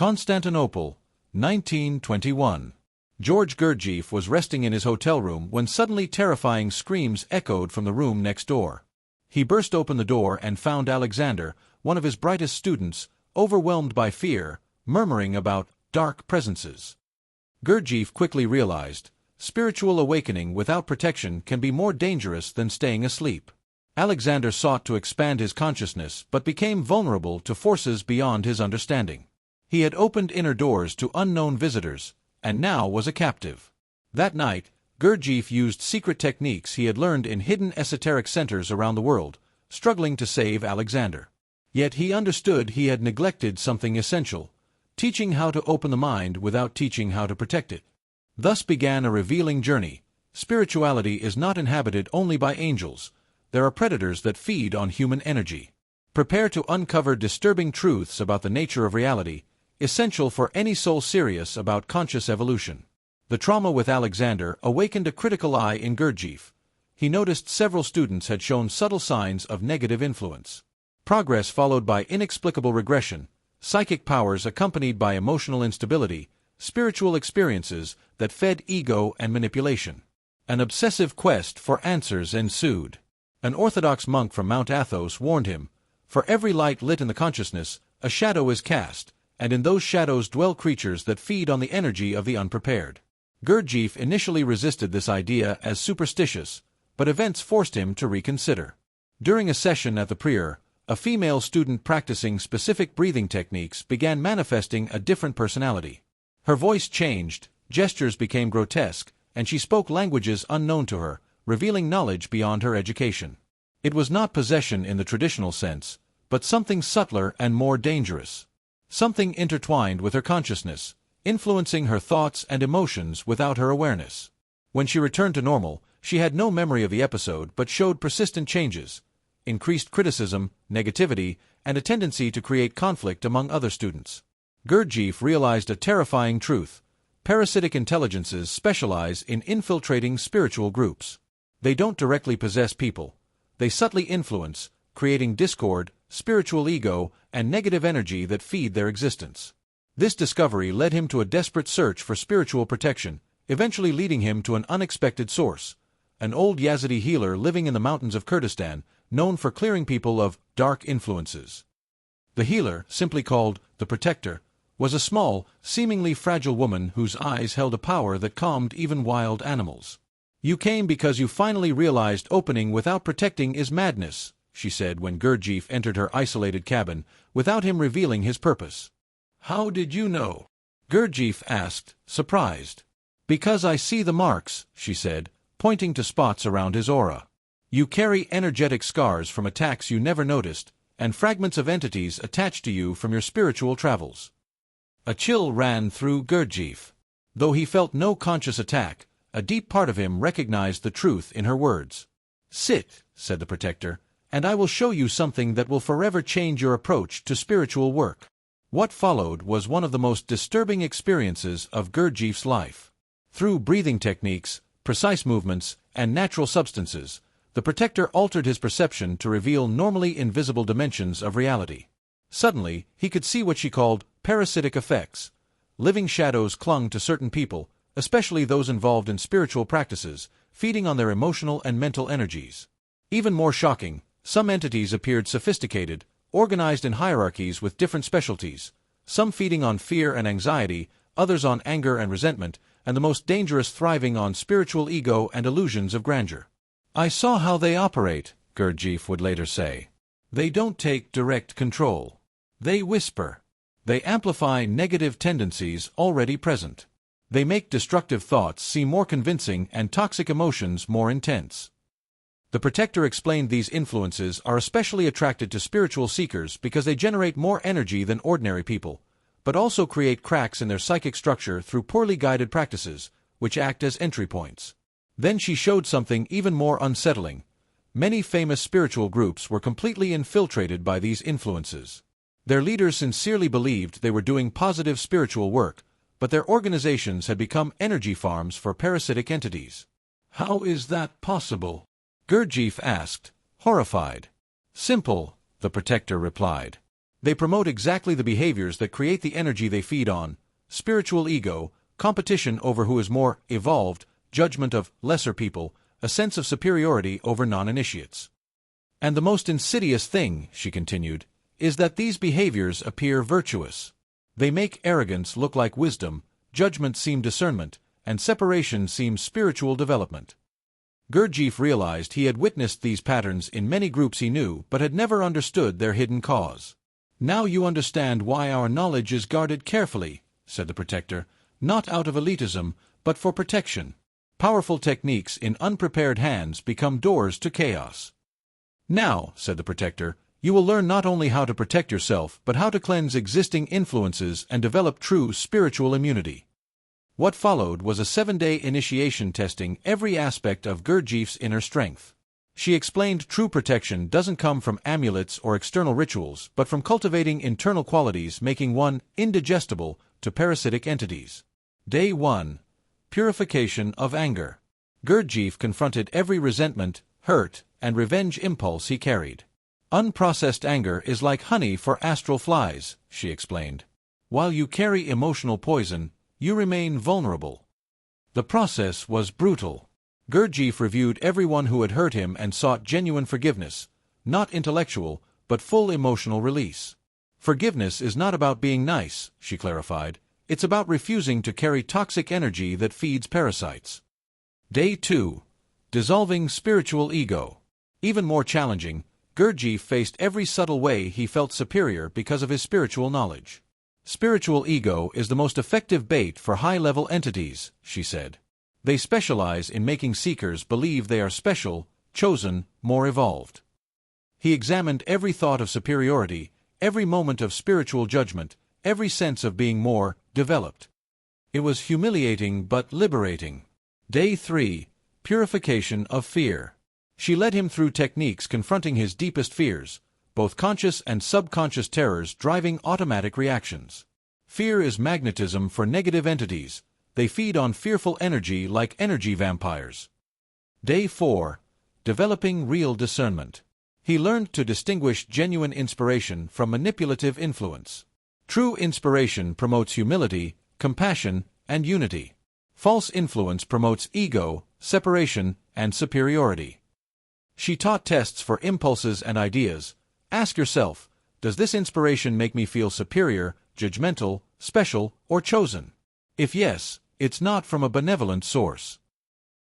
Constantinople, 1921. George Gurdjieff was resting in his hotel room when suddenly terrifying screams echoed from the room next door. He burst open the door and found Alexander, one of his brightest students, overwhelmed by fear, murmuring about dark presences. Gurdjieff quickly realized, spiritual awakening without protection can be more dangerous than staying asleep. Alexander sought to expand his consciousness but became vulnerable to forces beyond his understanding. He had opened inner doors to unknown visitors, and now was a captive. That night, Gurdjieff used secret techniques he had learned in hidden esoteric centers around the world, struggling to save Alexander. Yet he understood he had neglected something essential, teaching how to open the mind without teaching how to protect it. Thus began a revealing journey. Spirituality is not inhabited only by angels. There are predators that feed on human energy. Prepare to uncover disturbing truths about the nature of reality, essential for any soul serious about conscious evolution. The trauma with Alexander awakened a critical eye in Gurdjieff. He noticed several students had shown subtle signs of negative influence. Progress followed by inexplicable regression, psychic powers accompanied by emotional instability, spiritual experiences that fed ego and manipulation. An obsessive quest for answers ensued. An Orthodox monk from Mount Athos warned him, "For every light lit in the consciousness, a shadow is cast, and in those shadows dwell creatures that feed on the energy of the unprepared." Gurdjieff initially resisted this idea as superstitious, but events forced him to reconsider. During a session at the Prieur, a female student practicing specific breathing techniques began manifesting a different personality. Her voice changed, gestures became grotesque, and she spoke languages unknown to her, revealing knowledge beyond her education. It was not possession in the traditional sense, but something subtler and more dangerous. Something intertwined with her consciousness, influencing her thoughts and emotions without her awareness. When she returned to normal, she had no memory of the episode but showed persistent changes, increased criticism, negativity, and a tendency to create conflict among other students. Gurdjieff realized a terrifying truth. Parasitic intelligences specialize in infiltrating spiritual groups. They don't directly possess people. They subtly influence, creating discord, spiritual ego, and negative energy that feed their existence. This discovery led him to a desperate search for spiritual protection, eventually leading him to an unexpected source, an old Yazidi healer living in the mountains of Kurdistan, known for clearing people of dark influences. The healer, simply called the Protector, was a small, seemingly fragile woman whose eyes held a power that calmed even wild animals. "You came because you finally realized opening without protecting is madness," she said when Gurdjieff entered her isolated cabin, without him revealing his purpose. "How did you know?" Gurdjieff asked, surprised. "Because I see the marks," she said, pointing to spots around his aura. "You carry energetic scars from attacks you never noticed, and fragments of entities attached to you from your spiritual travels." A chill ran through Gurdjieff. Though he felt no conscious attack, a deep part of him recognized the truth in her words. "Sit," said the Protector, "and I will show you something that will forever change your approach to spiritual work." What followed was one of the most disturbing experiences of Gurdjieff's life. Through breathing techniques, precise movements, and natural substances, the Protector altered his perception to reveal normally invisible dimensions of reality. Suddenly, he could see what she called parasitic effects. Living shadows clung to certain people, especially those involved in spiritual practices, feeding on their emotional and mental energies. Even more shocking, some entities appeared sophisticated, organized in hierarchies with different specialties, some feeding on fear and anxiety, others on anger and resentment, and the most dangerous thriving on spiritual ego and illusions of grandeur. "I saw how they operate," Gurdjieff would later say. "They don't take direct control. They whisper. They amplify negative tendencies already present. They make destructive thoughts seem more convincing and toxic emotions more intense." The Protector explained these influences are especially attracted to spiritual seekers because they generate more energy than ordinary people, but also create cracks in their psychic structure through poorly guided practices, which act as entry points. Then she showed something even more unsettling. Many famous spiritual groups were completely infiltrated by these influences. Their leaders sincerely believed they were doing positive spiritual work, but their organizations had become energy farms for parasitic entities. "How is that possible?" Gurdjieff asked, horrified. "Simple," the Protector replied. They promote exactly the behaviors that create the energy they feed on: spiritual ego, competition over who is more evolved, judgment of lesser people, a sense of superiority over non-initiates. And the most insidious thing, she continued, is that these behaviors appear virtuous. They make arrogance look like wisdom, judgment seem discernment, and separation seem spiritual development. Gurdjieff realized he had witnessed these patterns in many groups he knew but had never understood their hidden cause. "Now you understand why our knowledge is guarded carefully," said the protector, "not out of elitism, but for protection. Powerful techniques in unprepared hands become doors to chaos." "Now," said the protector, "you will learn not only how to protect yourself, but how to cleanse existing influences and develop true spiritual immunity." What followed was a 7-day initiation testing every aspect of Gurdjieff's inner strength. She explained true protection doesn't come from amulets or external rituals, but from cultivating internal qualities making one indigestible to parasitic entities. Day 1. Purification of anger. Gurdjieff confronted every resentment, hurt, and revenge impulse he carried. "Unprocessed anger is like honey for astral flies," she explained. "While you carry emotional poison, you remain vulnerable." The process was brutal. Gurdjieff reviewed everyone who had hurt him and sought genuine forgiveness, not intellectual, but full emotional release. "Forgiveness is not about being nice," she clarified. "It's about refusing to carry toxic energy that feeds parasites." Day 2. Dissolving spiritual ego. Even more challenging, Gurdjieff faced every subtle way he felt superior because of his spiritual knowledge. "Spiritual ego is the most effective bait for high-level entities," she said. "They specialize in making seekers believe they are special, chosen, more evolved." He examined every thought of superiority, every moment of spiritual judgment, every sense of being more developed. It was humiliating but liberating. Day 3. Purification of fear. She led him through techniques confronting his deepest fears, both conscious and subconscious terrors driving automatic reactions. Fear is magnetism for negative entities. They feed on fearful energy like energy vampires. Day 4. Developing real discernment. He learned to distinguish genuine inspiration from manipulative influence. True inspiration promotes humility, compassion, and unity. False influence promotes ego, separation, and superiority. She taught tests for impulses and ideas. Ask yourself, does this inspiration make me feel superior, judgmental, special, or chosen? If yes, it's not from a benevolent source.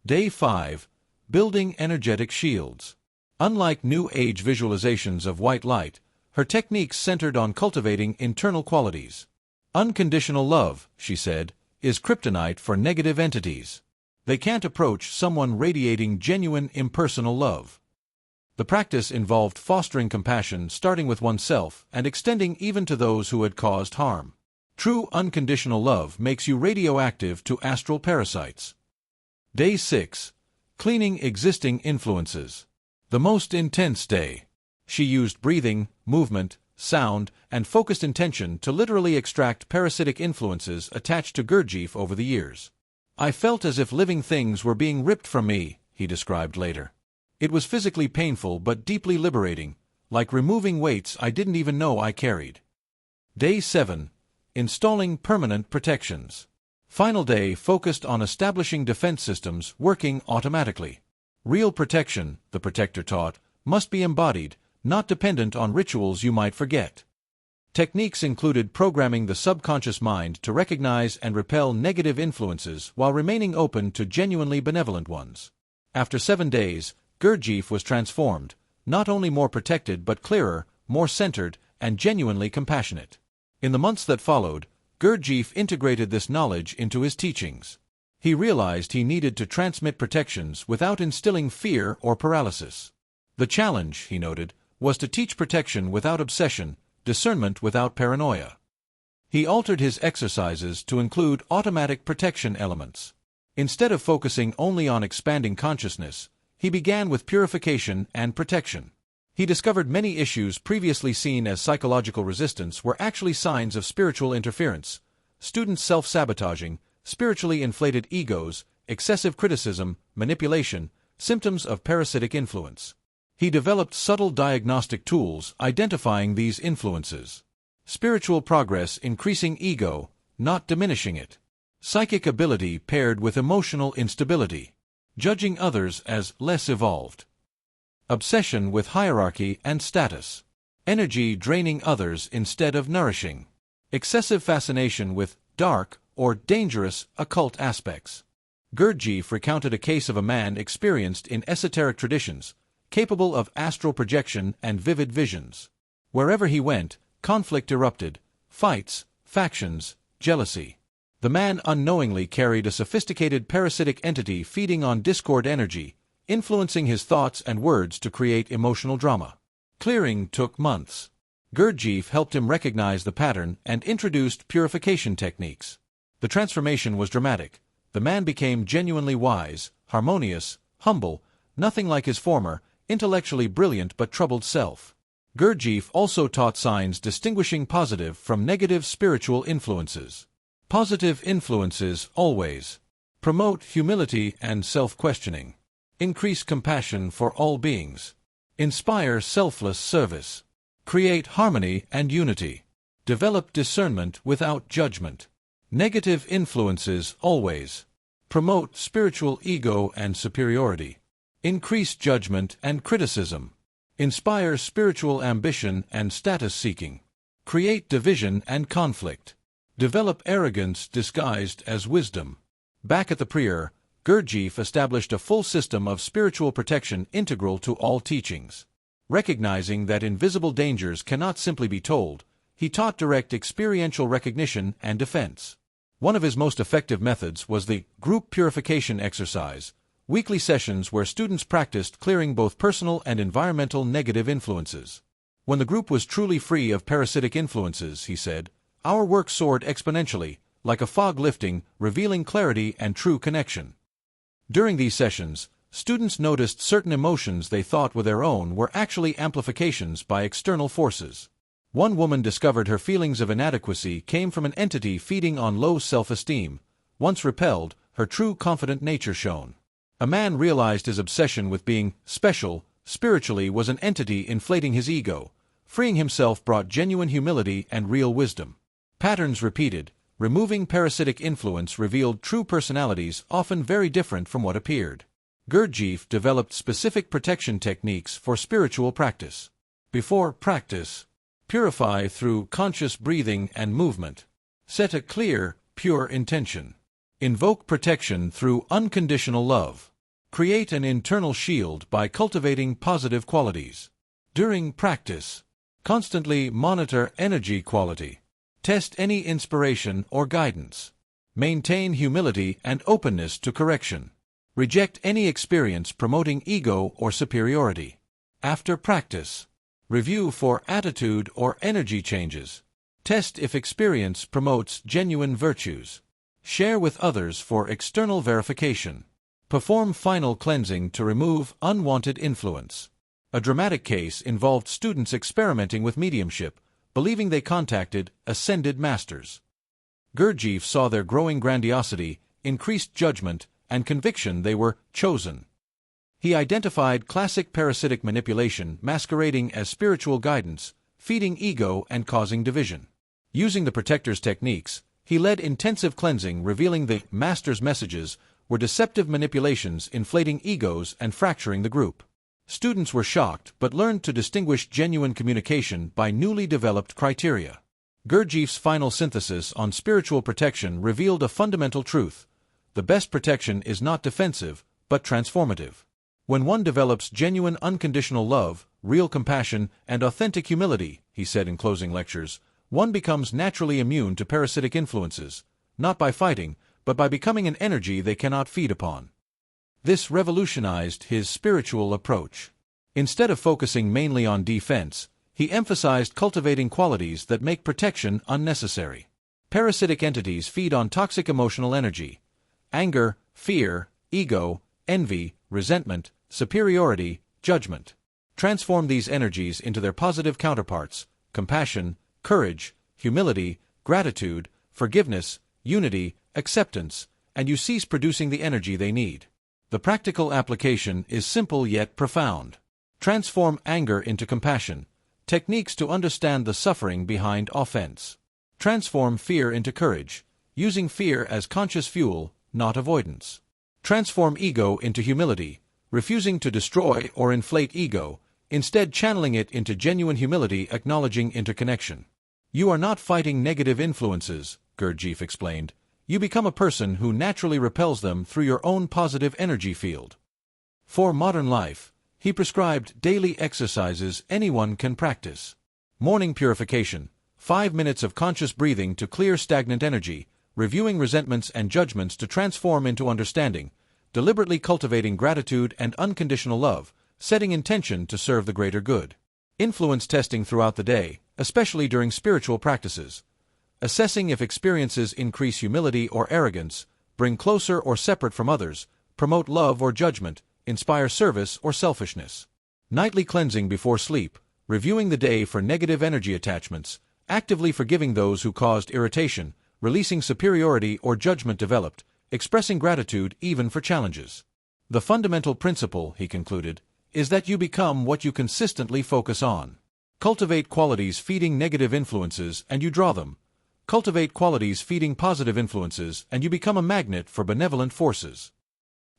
Day 5. Building energetic shields. Unlike New Age visualizations of white light, her techniques centered on cultivating internal qualities. "Unconditional love," she said, "is kryptonite for negative entities. They can't approach someone radiating genuine impersonal love." The practice involved fostering compassion starting with oneself and extending even to those who had caused harm. True unconditional love makes you radioactive to astral parasites. Day 6. Cleaning existing influences. The most intense day. She used breathing, movement, sound, and focused intention to literally extract parasitic influences attached to Gurdjieff over the years. "I felt as if living things were being ripped from me," he described later. "It was physically painful but deeply liberating, like removing weights I didn't even know I carried." Day 7. Installing permanent protections. Final day focused on establishing defense systems working automatically. Real protection, the protector taught, must be embodied, not dependent on rituals you might forget. Techniques included programming the subconscious mind to recognize and repel negative influences while remaining open to genuinely benevolent ones. After 7 days, Gurdjieff was transformed, not only more protected but clearer, more centered, and genuinely compassionate. In the months that followed, Gurdjieff integrated this knowledge into his teachings. He realized he needed to transmit protections without instilling fear or paralysis. The challenge, he noted, was to teach protection without obsession, discernment without paranoia. He altered his exercises to include automatic protection elements. Instead of focusing only on expanding consciousness, he began with purification and protection. He discovered many issues previously seen as psychological resistance were actually signs of spiritual interference: students self-sabotaging, spiritually inflated egos, excessive criticism, manipulation, symptoms of parasitic influence. He developed subtle diagnostic tools identifying these influences. Spiritual progress increasing ego, not diminishing it. Psychic ability paired with emotional instability. Judging others as less evolved. Obsession with hierarchy and status. Energy draining others instead of nourishing. Excessive fascination with dark or dangerous occult aspects. Gurdjieff recounted a case of a man experienced in esoteric traditions, capable of astral projection and vivid visions. Wherever he went, conflict erupted, fights, factions, jealousy. The man unknowingly carried a sophisticated parasitic entity feeding on discord energy, influencing his thoughts and words to create emotional drama. Clearing took months. Gurdjieff helped him recognize the pattern and introduced purification techniques. The transformation was dramatic. The man became genuinely wise, harmonious, humble, nothing like his former, intellectually brilliant but troubled self. Gurdjieff also taught signs distinguishing positive from negative spiritual influences. Positive influences always promote humility and self-questioning. Increase compassion for all beings. Inspire selfless service. Create harmony and unity. Develop discernment without judgment. Negative influences always promote spiritual ego and superiority. Increase judgment and criticism. Inspire spiritual ambition and status-seeking. Create division and conflict. Develop arrogance disguised as wisdom. Back at the Prior, Gurdjieff established a full system of spiritual protection integral to all teachings. Recognizing that invisible dangers cannot simply be told, he taught direct experiential recognition and defense. One of his most effective methods was the group purification exercise, weekly sessions where students practiced clearing both personal and environmental negative influences. When the group was truly free of parasitic influences, he said, our work soared exponentially, like a fog lifting, revealing clarity and true connection. During these sessions, students noticed certain emotions they thought were their own were actually amplifications by external forces. One woman discovered her feelings of inadequacy came from an entity feeding on low self-esteem. Once repelled, her true confident nature shone. A man realized his obsession with being special spiritually was an entity inflating his ego. Freeing himself brought genuine humility and real wisdom. Patterns repeated, removing parasitic influence revealed true personalities often very different from what appeared. Gurdjieff developed specific protection techniques for spiritual practice. Before practice, purify through conscious breathing and movement. Set a clear, pure intention. Invoke protection through unconditional love. Create an internal shield by cultivating positive qualities. During practice, constantly monitor energy quality. Test any inspiration or guidance. Maintain humility and openness to correction. Reject any experience promoting ego or superiority. After practice, review for attitude or energy changes. Test if experience promotes genuine virtues. Share with others for external verification. Perform final cleansing to remove unwanted influence. A dramatic case involved students experimenting with mediumship, believing they contacted ascended masters. Gurdjieff saw their growing grandiosity, increased judgment, and conviction they were chosen. He identified classic parasitic manipulation masquerading as spiritual guidance, feeding ego and causing division. Using the protector's techniques, he led intensive cleansing revealing the master's messages were deceptive manipulations inflating egos and fracturing the group. Students were shocked but learned to distinguish genuine communication by newly developed criteria. Gurdjieff's final synthesis on spiritual protection revealed a fundamental truth. The best protection is not defensive, but transformative. When one develops genuine unconditional love, real compassion, and authentic humility, he said in closing lectures, one becomes naturally immune to parasitic influences, not by fighting, but by becoming an energy they cannot feed upon. This revolutionized his spiritual approach. Instead of focusing mainly on defense, he emphasized cultivating qualities that make protection unnecessary. Parasitic entities feed on toxic emotional energy. Anger, fear, ego, envy, resentment, superiority, judgment. Transform these energies into their positive counterparts: compassion, courage, humility, gratitude, forgiveness, unity, acceptance, and you cease producing the energy they need. The practical application is simple yet profound. Transform anger into compassion. Techniques to understand the suffering behind offense. Transform fear into courage, using fear as conscious fuel, not avoidance. Transform ego into humility, refusing to destroy or inflate ego, instead channeling it into genuine humility, acknowledging interconnection. You are not fighting negative influences, Gurdjieff explained. You become a person who naturally repels them through your own positive energy field. For modern life, he prescribed daily exercises anyone can practice. Morning purification, 5 minutes of conscious breathing to clear stagnant energy, reviewing resentments and judgments to transform into understanding, deliberately cultivating gratitude and unconditional love, setting intention to serve the greater good. Influence testing throughout the day, especially during spiritual practices. Assessing if experiences increase humility or arrogance, bring closer or separate from others, promote love or judgment, inspire service or selfishness. Nightly cleansing before sleep, reviewing the day for negative energy attachments, actively forgiving those who caused irritation, releasing superiority or judgment developed, expressing gratitude even for challenges. The fundamental principle, he concluded, is that you become what you consistently focus on. Cultivate qualities feeding negative influences and you draw them. Cultivate qualities feeding positive influences and you become a magnet for benevolent forces.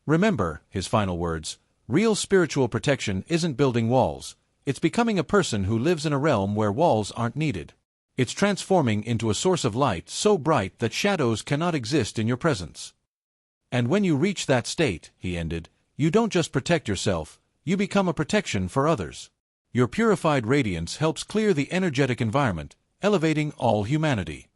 Remember, his final words, real spiritual protection isn't building walls, it's becoming a person who lives in a realm where walls aren't needed. It's transforming into a source of light so bright that shadows cannot exist in your presence. And when you reach that state, he ended, you don't just protect yourself, you become a protection for others. Your purified radiance helps clear the energetic environment, elevating all humanity.